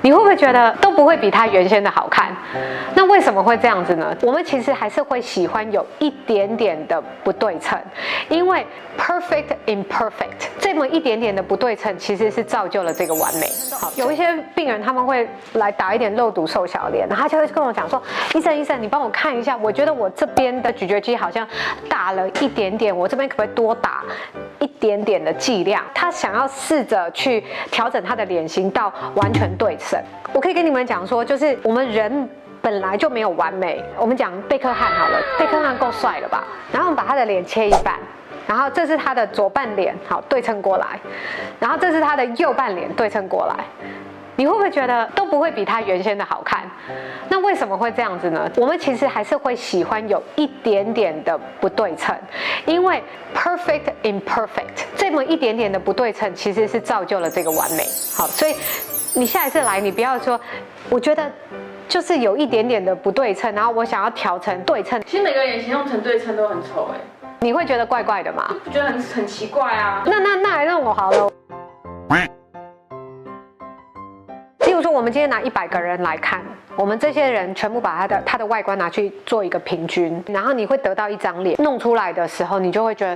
你会不会觉得都不会比它原先的好看？那为什么会这样子呢？我们其实还是会喜欢有一点点的不对称，因为 perfect imperfect 这么一点点的不对称，其实是造就了这个完美。好，有一些病人他们会来打一点肉毒瘦小脸，然后他就会跟我讲说，医生，你帮我看一下，我觉得我这边的咀嚼肌好像大了一点点，我这边可不可以多打一点点的剂量？他想要试着去调整他的脸型到完全对称。我可以跟你们讲说，就是我们人本来就没有完美。我们讲贝克汉好了，贝克汉够帅了吧？然后我们把他的脸切一半，然后这是他的左半脸，好对称过来，然后这是他的右半脸对称过来。你会不会觉得都不会比它原先的好看？那为什么会这样子呢？我们其实还是会喜欢有一点点的不对称，因为 perfect imperfect 这么一点点的不对称，其实是造就了这个完美。好，所以你下一次来，你不要说，我觉得就是有一点点的不对称，然后我想要调成对称。其实每个脸型弄成对称都很丑哎，你会觉得怪怪的吗？我觉得很奇怪啊。那来让我好了。例如说，我们今天拿100个人来看，我们这些人全部把他的外观拿去做一个平均，然后你会得到一张脸，弄出来的时候，你就会觉得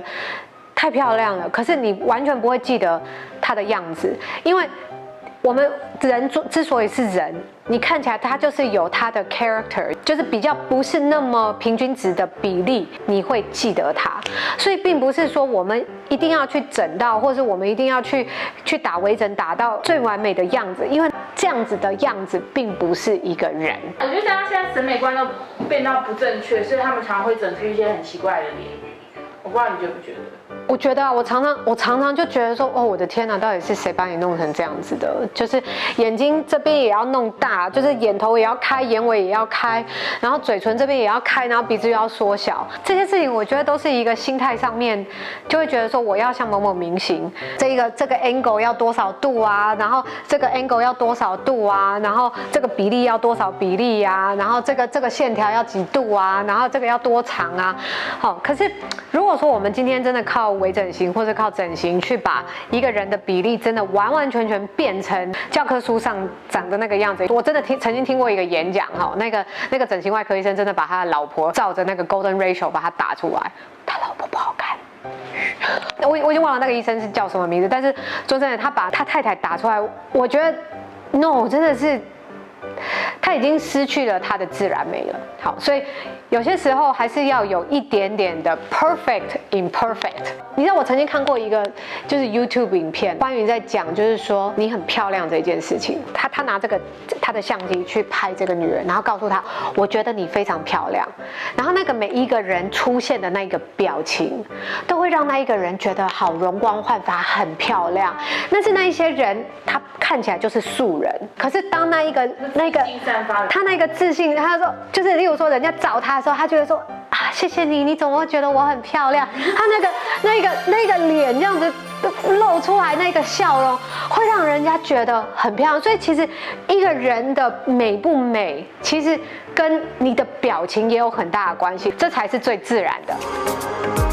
太漂亮了。可是你完全不会记得他的样子，因为我们人之所以是人，你看起来他就是有他的 character， 就是比较不是那么平均值的比例，你会记得他。所以并不是说我们一定要去整到，或是我们一定要去打微整打到最完美的样子，因为这样子的样子并不是一个人。我觉得大家现在审美观都变到不正确，所以他们常常会整出一些很奇怪的脸。我不知道你觉不觉得？我觉得啊，我常常就觉得说，哦，我的天哪，到底是谁把你弄成这样子的？就是眼睛这边也要弄大，就是眼头也要开，眼尾也要开，然后嘴唇这边也要开，然后鼻子又要缩小。这些事情我觉得都是一个心态上面，就会觉得说我要像某某明星，这个 angle 要多少度啊，然后这个 angle 要多少度啊，然后这个比例要多少比例啊，然后这个线条要几度啊，然后这个要多长啊。好，可是如果说我们今天真的靠微整形或者靠整形去把一个人的比例真的完完全全变成教科书上长的那个样子，我真的曾经听过一个演讲哈，那个整形外科医生真的把他的老婆照着那个 golden ratio 把他打出来，他老婆不好看。我已经忘了那个医生是叫什么名字，但是说真的，他把他太太打出来，我觉得 no 真的是。他已经失去了他的自然美了。好，所以有些时候还是要有一点点的 perfect imperfect。你知道我曾经看过一个就是 YouTube 影片，关于在讲就是说你很漂亮这件事情。他拿他的相机去拍这个女人，然后告诉她，我觉得你非常漂亮。然后那个每一个人出现的那个表情，都会让那一个人觉得好容光焕发，很漂亮。但是那一些人他看起来就是素人，可是当那个他那个自信，他说就是例如说人家找他的时候，他就会说啊，谢谢你，你怎么会觉得我很漂亮？他那个脸这样子露出来，那个笑容会让人家觉得很漂亮。所以其实一个人的美不美，其实跟你的表情也有很大的关系，这才是最自然的。